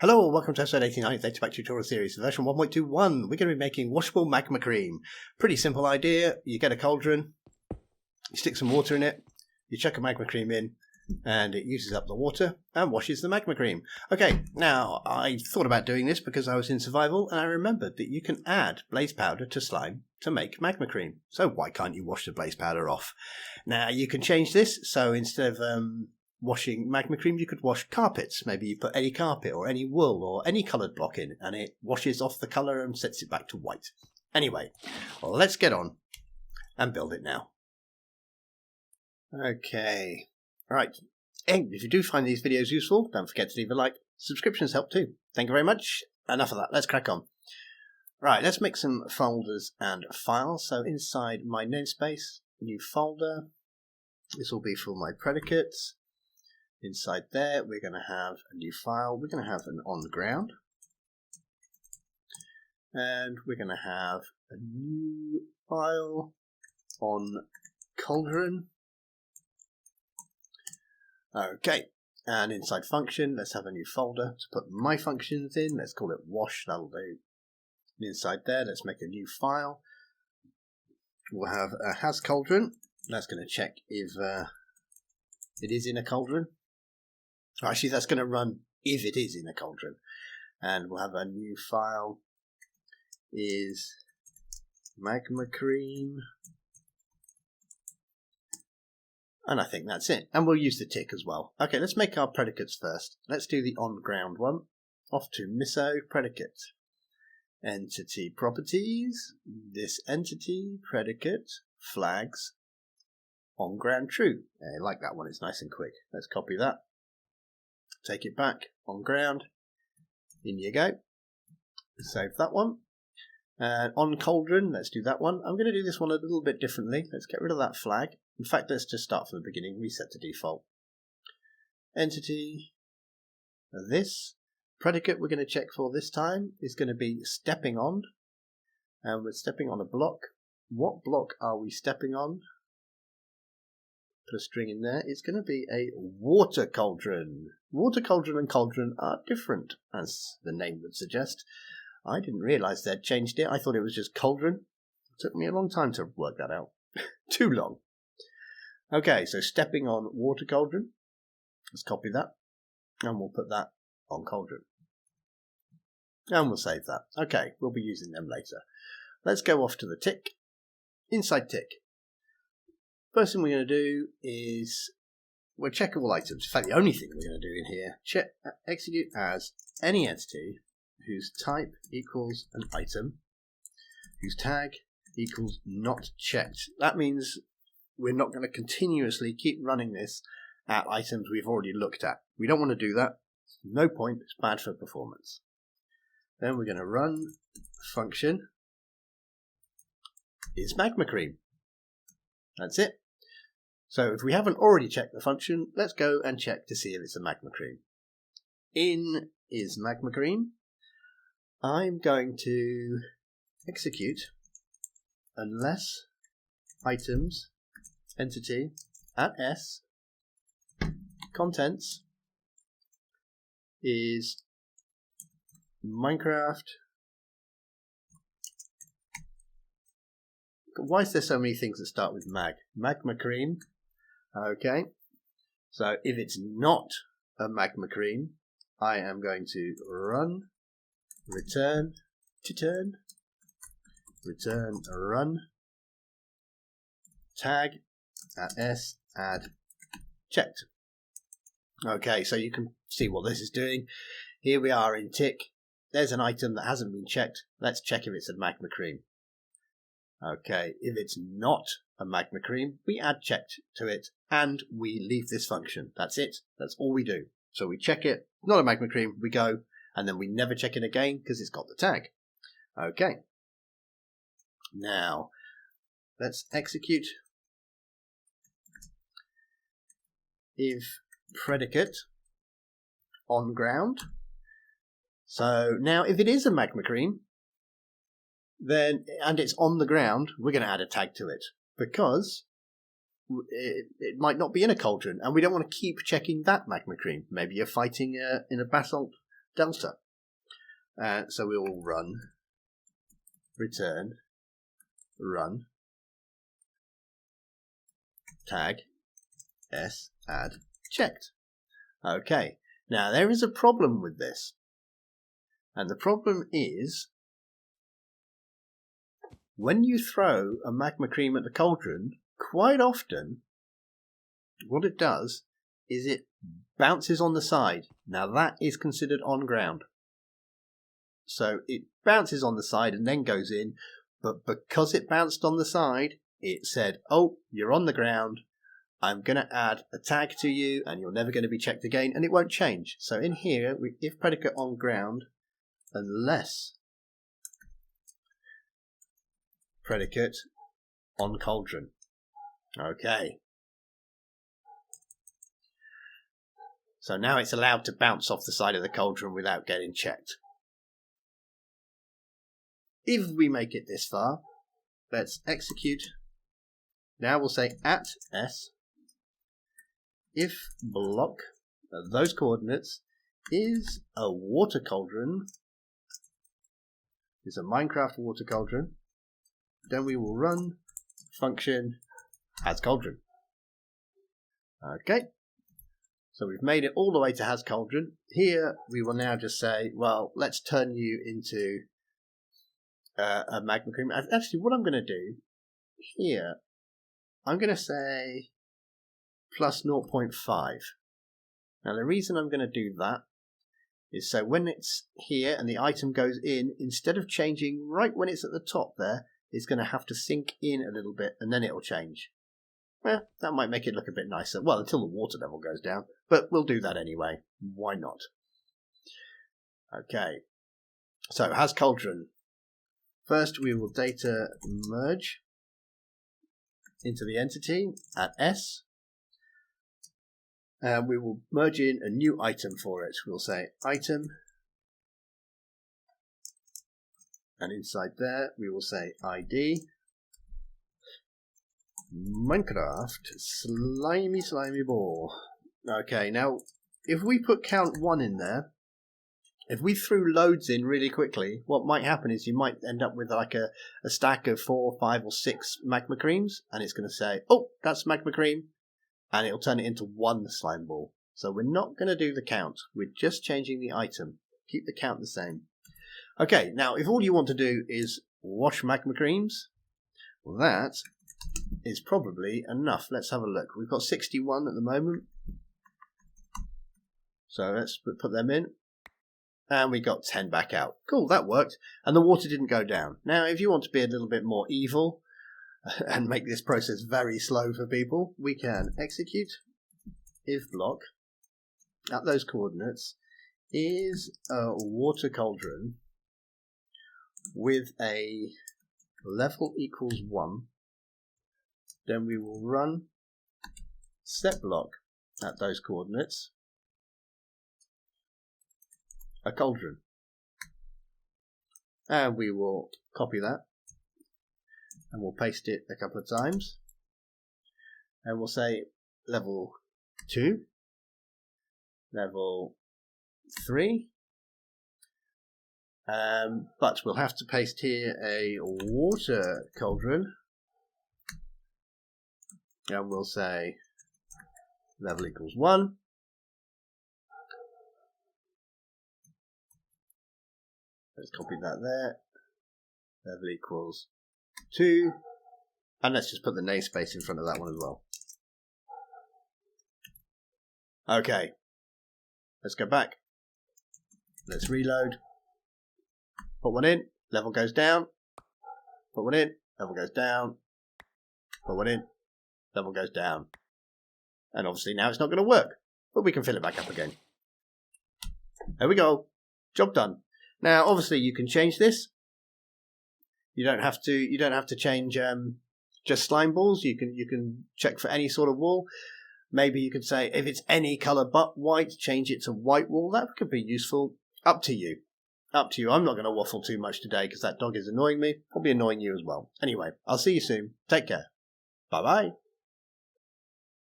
Hello, welcome to episode 89 of Datapack tutorial series, version 1.21. We're going to be making washable magma cream. Pretty simple idea. You get a cauldron, you stick some water in it, you chuck a magma cream in, and it uses up the water and washes the magma cream. Okay, now I thought about doing this because I was in survival and I remembered that you can add blaze powder to slime to make magma cream. So why can't you wash the blaze powder off? Now you can change this, so instead of washing magma cream, you could wash carpets. Maybe you put any carpet or any wool or any coloured block in and it washes off the colour and sets it back to white. Anyway, well, let's get on and build it now. Okay, right. And if you do find these videos useful, don't forget to leave a like. Subscriptions help too. Thank you very much. Enough of that. Let's crack on. Right, let's make some folders and files. So inside my namespace, new folder. This will be for my predicates. Inside there, we're going to have a new file. We're going to have an on the ground. And we're going to have a new file on cauldron. Okay, and inside function, let's have a new folder to put my functions in. Let's call it wash, that'll do. Inside there, let's make a new file. We'll have a has cauldron. That's going to check if it is in a cauldron. Actually, that's going to run if it is in a cauldron. And we'll have a new file is magma cream. And I think that's it. And we'll use the tick as well. Okay, let's make our predicates first. Let's do the on ground one. Off to miso predicate. Entity properties. This entity predicate flags on ground true. I like that one. It's nice and quick. Let's copy that. Take it back on ground. In you go. Save that one. And on cauldron, let's do that one. I'm going to do this one a little bit differently. Let's get rid of that flag. In fact, let's just start from the beginning. Reset to default. Entity. This predicate we're going to check for this time is going to be stepping on. And we're stepping on a block. What block are we stepping on? Put a string in there. It's going to be a water cauldron. Water cauldron and cauldron are different, as the name would suggest. I didn't realise they'd changed it. I thought it was just cauldron. It took me a long time to work that out. Too long. Okay, so stepping on water cauldron. Let's copy that. And we'll put that on cauldron. And we'll save that. Okay, we'll be using them later. Let's go off to the tick. Inside tick. First thing we're going to do is we'll check all items. In fact, the only thing we're going to do in here, check execute as any entity whose type equals an item, whose tag equals not checked. That means we're not going to continuously keep running this at items we've already looked at. We don't want to do that. No point. It's bad for performance. Then we're going to run function is magma cream. That's it. So if we haven't already checked the function, let's go and check to see if it's a magma cream. In is magma cream. I'm going to execute unless items entity at s contents is Minecraft. Why is there so many things that start with mag? Magma cream. Okay. So if it's not a magma cream, I am going to run return run tag at s add checked. Okay, so you can see what this is doing. Here we are in tick. There's an item that hasn't been checked. Let's check if it's a magma cream. Okay, if it's not a magma cream, we add checked to it and we leave this function. That's it. That's all we do. So we check it. Not a magma cream. We go and then we never check it again because it's got the tag. Okay. Now, let's execute if predicate on ground. So now if it is a magma cream, then and it's on the ground, we're going to add a tag to it because it might not be in a cauldron, and we don't want to keep checking that magma cream. Maybe you're fighting in a basalt delta. So we will run return run tag s add checked. Okay, now there is a problem with this, and the problem is when you throw a magma cream at the cauldron, quite often what it does is it bounces on the side. Now that is considered on ground. So it bounces on the side and then goes in, but because it bounced on the side, it said, oh, you're on the ground, I'm going to add a tag to you and you're never going to be checked again, and it won't change. So in here, if predicate on ground, unless predicate on cauldron. Okay. So now it's allowed to bounce off the side of the cauldron without getting checked. If we make it this far, let's execute. Now we'll say at s if block of those coordinates is a water cauldron, is a Minecraft water cauldron, then we will run function has cauldron. Okay, so we've made it all the way to has cauldron. Here we will now just say, well, let's turn you into a magma cream. Actually, what I'm going to do here, I'm going to say plus 0.5. Now the reason I'm going to do that is so when it's here and the item goes in, instead of changing right when it's at the top there, it's going to have to sink in a little bit and then it'll change. Well, that might make it look a bit nicer. Well, until the water level goes down, but we'll do that anyway. Why not? Okay, so has cauldron. First we will data merge into the entity at S. And we will merge in a new item for it. We'll say item, and inside there we will say ID Minecraft slimy ball. Okay, now if we put count 1 in there, if we threw loads in really quickly, what might happen is you might end up with like a stack of 4, 5 or 6 magma creams, and it's going to say, oh, that's magma cream, and it'll turn it into 1 slime ball. So we're not going to do the count, we're just changing the item. Keep the count the same. Okay, now if all you want to do is wash magma creams, well, that is probably enough. Let's have a look. We've got 61 at the moment, so let's put them in, and we got 10 back out. Cool, that worked, and the water didn't go down. Now if you want to be a little bit more evil and make this process very slow for people, we can execute if block at those coordinates is a water cauldron with a level equals 1. Then we will run set block at those coordinates a cauldron, and we will copy that and we'll paste it a couple of times, and we'll say level 2, level 3, but we'll have to paste here a water cauldron, and we'll say level equals 1. Let's copy that there. Level equals 2. And let's just put the namespace in front of that one as well. Okay. Let's go back. Let's reload. Put one in. Level goes down. Put one in. Level goes down. Put one in. Level goes down. And obviously now it's not going to work. But we can fill it back up again. There we go. Job done. Now, obviously, you can change this. You don't have to change just slime balls. You can check for any sort of wall. Maybe you could say if it's any color but white, change it to white wall. That could be useful. Up to you. Up to you. I'm not going to waffle too much today because that dog is annoying me. Probably annoying you as well. Anyway, I'll see you soon. Take care. Bye bye.